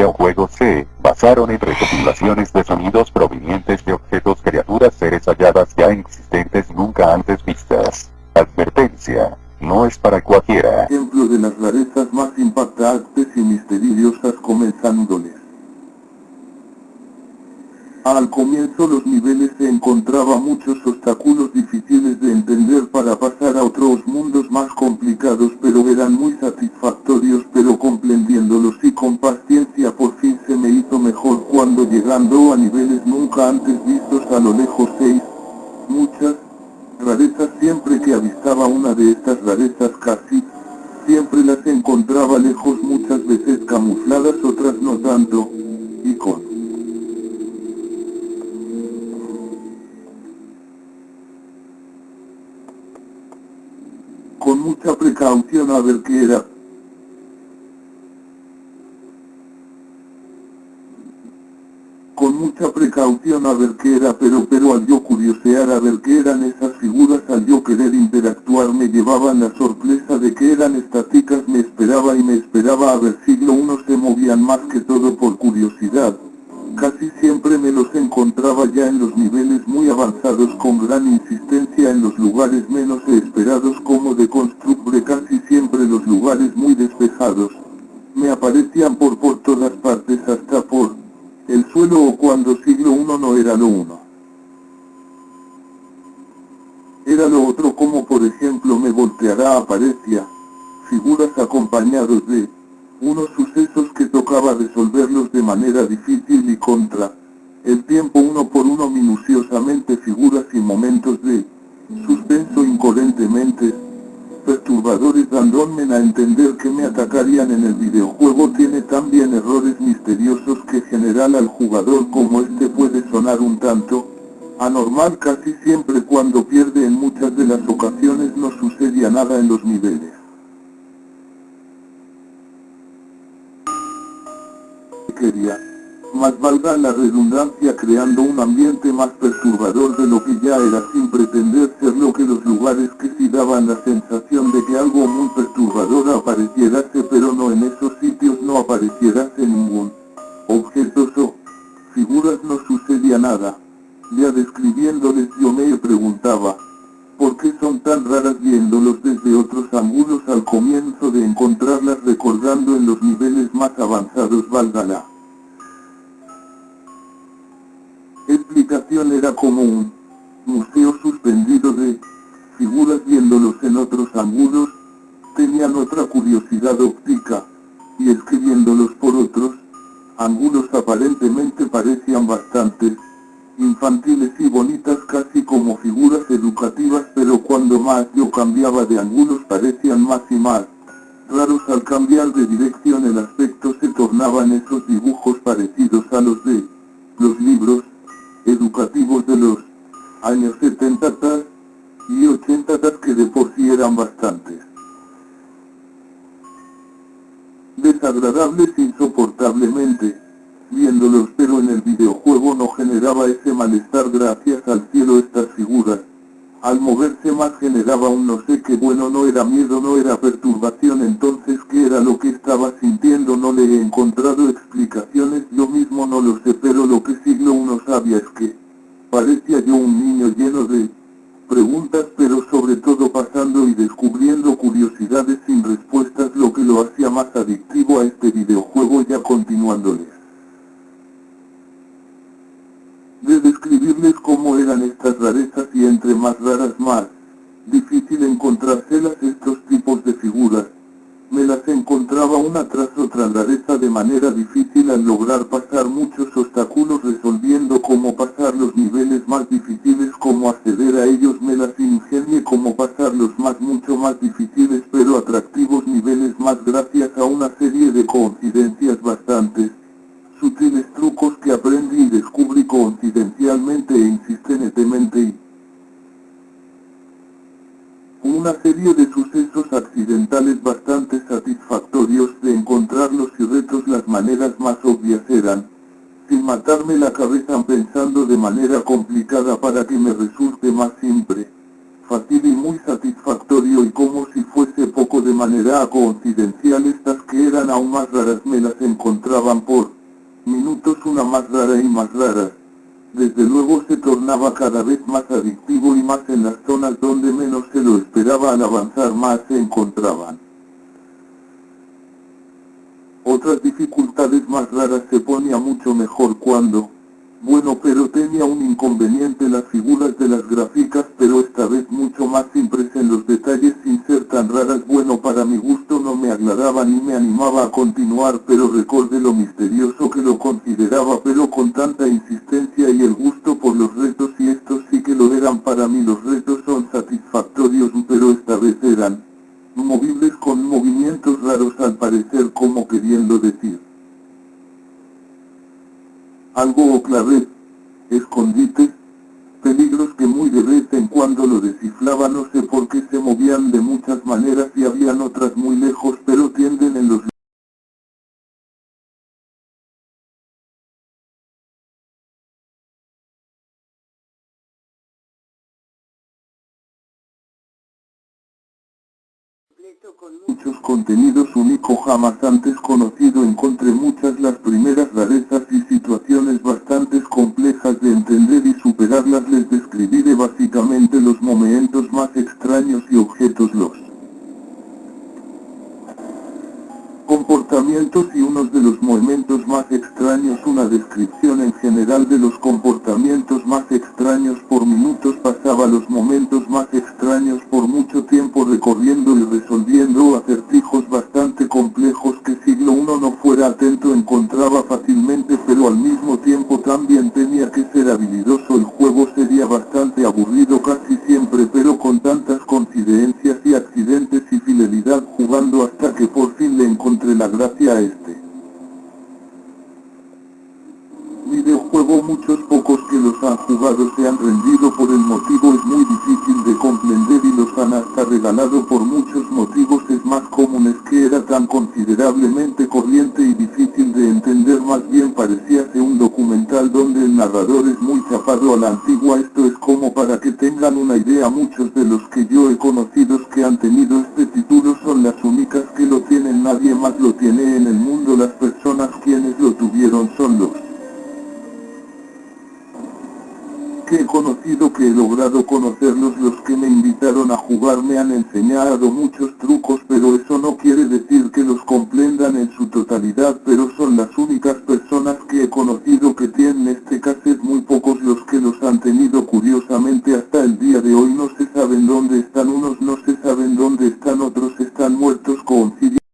videojuegos se basaron en recopilaciones de sonidos provenientes de objetos, criaturas, seres halladas ya existentes y nunca antes vistas. Advertencia: no es para cualquiera. Ejemplo de las rarezas más impactantes y misteriosas comenzándoles. Al comienzo los niveles se encontraban muchos obstáculos difíciles de entender para pasar a otros mundos más complicados, pero eran muy satisfactorios, pero comprendiéndolos y con paciencia por fin se me hizo mejor cuando llegando a niveles nunca antes vistos a lo lejos 6. Muchas rarezas, siempre que avistaba una de estas rarezas casi siempre las encontraba lejos, muchas veces camufladas, otras no tanto, y con mucha precaución a ver qué era. Con mucha precaución a ver qué era, pero al yo curiosear a ver qué eran esas figuras, al yo querer interactuar, me llevaban la sorpresa de que eran estáticas. Me esperaba a ver si uno se movían, más que todo por curiosidad. Casi siempre me los encontraba ya en los niveles muy avanzados, con gran insistencia en los lugares menos esperados, como de construcbre, casi siempre los lugares muy despejados. Me aparecían por todas partes, hasta por el suelo, o cuando siglo uno no era lo uno, era lo otro, como por ejemplo me volteará, aparecía figuras acompañados de unos sucesos que tocaba resolverlos de manera difícil y contra el tiempo, uno por uno, minuciosamente, figuras y momentos de suspenso incoherentemente perturbadores, dándome a entender que me atacarían. En el videojuego tiene también errores misteriosos que generan al jugador, como este puede sonar un tanto anormal. Casi siempre cuando pierde, en muchas de las ocasiones no sucedía nada en los niveles. Quería, más valga la redundancia, creando un ambiente más perturbador de lo que ya era, sin pretender ser lo que los lugares que sí daban la sensación de que algo muy perturbador apareciérase, pero no en esos sitios, no apareciérase ningún objetos o figuras, no sucedía nada. Ya describiéndoles yo me preguntaba, ¿por qué son tan raras? Viéndolos desde otros ángulos al comienzo de encontrarlas, recordando en los niveles más avanzados, valga la explicación, era como un museo suspendido de figuras. Viéndolos en otros ángulos, tenían otra curiosidad óptica, y es que viéndolos por otros ángulos aparentemente parecían bastante infantiles y bonitas, casi como figuras educativas, pero cuando más yo cambiaba de ángulos parecían más y más raros. Al cambiar de dirección el aspecto se tornaban esos dibujos parecidos a los de los libros educativos de los años 70 y 80, que de por sí eran bastantes desagradables insoportablemente viéndolos, pero en el videojuego no generaba ese malestar, gracias al cielo. Estas figuras, al moverse más, generaba un no sé qué. Bueno, no era miedo, no era perturbación. Entonces, ¿qué era lo que estaba sintiendo? No le he encontrado explicaciones, yo mismo no lo sé, pero lo que siglo uno sabía es que parecía yo un niño lleno de preguntas, pero sobre todo pasando y descubriendo curiosidades sin respuestas, lo que lo hacía más adictivo a este videojuego. Ya continuándoles de describirles cómo eran estas rarezas, y entre más raras más difícil encontrárselas. Estos tipos de figuras me las encontraba una tras otra, rareza, de manera difícil, al lograr pasar muchos obstáculos, resolviendo cómo pasar los niveles más difíciles, cómo acceder a ellos. Me las ingenié cómo pasar los mucho más difíciles pero atractivos niveles más, gracias a una serie de coincidencias bastante sutiles, trucos que aprendí y descubrí coincidencialmente e insistentemente, y una serie de sucesos accidentales bastante satisfactorios de encontrarlos y retos. Las maneras más obvias eran, sin matarme la cabeza pensando de manera complicada para que me resulte más simple, fácil y muy satisfactorio, y como si fuese poco de manera coincidencial, estas que eran aún más raras me las encontraban por minutos, una más rara y más rara. Desde luego se tornaba cada vez más adictivo, y más en las zonas donde menos se lo esperaba. Al avanzar más se encontraban otras dificultades más raras. Se ponía mucho mejor cuando, bueno, pero tenía un inconveniente: las figuras de las gráficas, pero esta vez mucho más simples en los detalles, sin ser tan raras. Bueno, para mi gusto no me agradaban y me animaba a continuar, pero recordé lo misterioso que lo consideraba, pero con tanta insistencia, y el gusto por los retos, y estos sí que lo eran para mí. Los retos son satisfactorios, pero esta vez eran movibles con movimientos raros, al parecer como queriendo decir algo, o clave, escondite, peligros que muy de vez en cuando lo descifraba. No sé por qué se movían de muchas maneras y habían otras muy lejos, pero tienden en los con muchos contenidos único jamás antes conocido. Encontré muchas, las primeras rarezas y situaciones bastante complejas de entender y superarlas. Les describiré básicamente los momentos más extraños y objetos, los comportamientos y unos de los momentos más extraños. Una descripción en general de los comportamientos más extraños. Por minutos pasaba los momentos más extraños por mucho tiempo, recorriendo y resolviendo acertijos bastante complejos que si uno no fuera atento encontraba fácilmente, pero al mismo tiempo también tenía que ser habilidoso. El juego sería bastante aburrido casi siempre, pero con tantas coincidencias y accidentes y fidelidad jugando, hasta que por fin le encontré la gracia a este videojuego. Muchos pocos que los han jugado se han rendido por el motivo. Es muy difícil de comprender y los han hasta regalado por muchos motivos. Es más común, es que era tan considerablemente corriente y difícil de entender. Más bien parecía ser un documental donde el narrador es muy chapado a la antigua. Esto es como para que tengan una idea. Muchos de los que yo he conocido que han tenido este título son las únicas que lo tienen. Nadie más lo tiene en el mundo. Las personas quienes lo tuvieron son los que he conocido, que he logrado conocerlos. Los que me invitaron a jugar me han enseñado muchos trucos, pero eso no quiere decir que los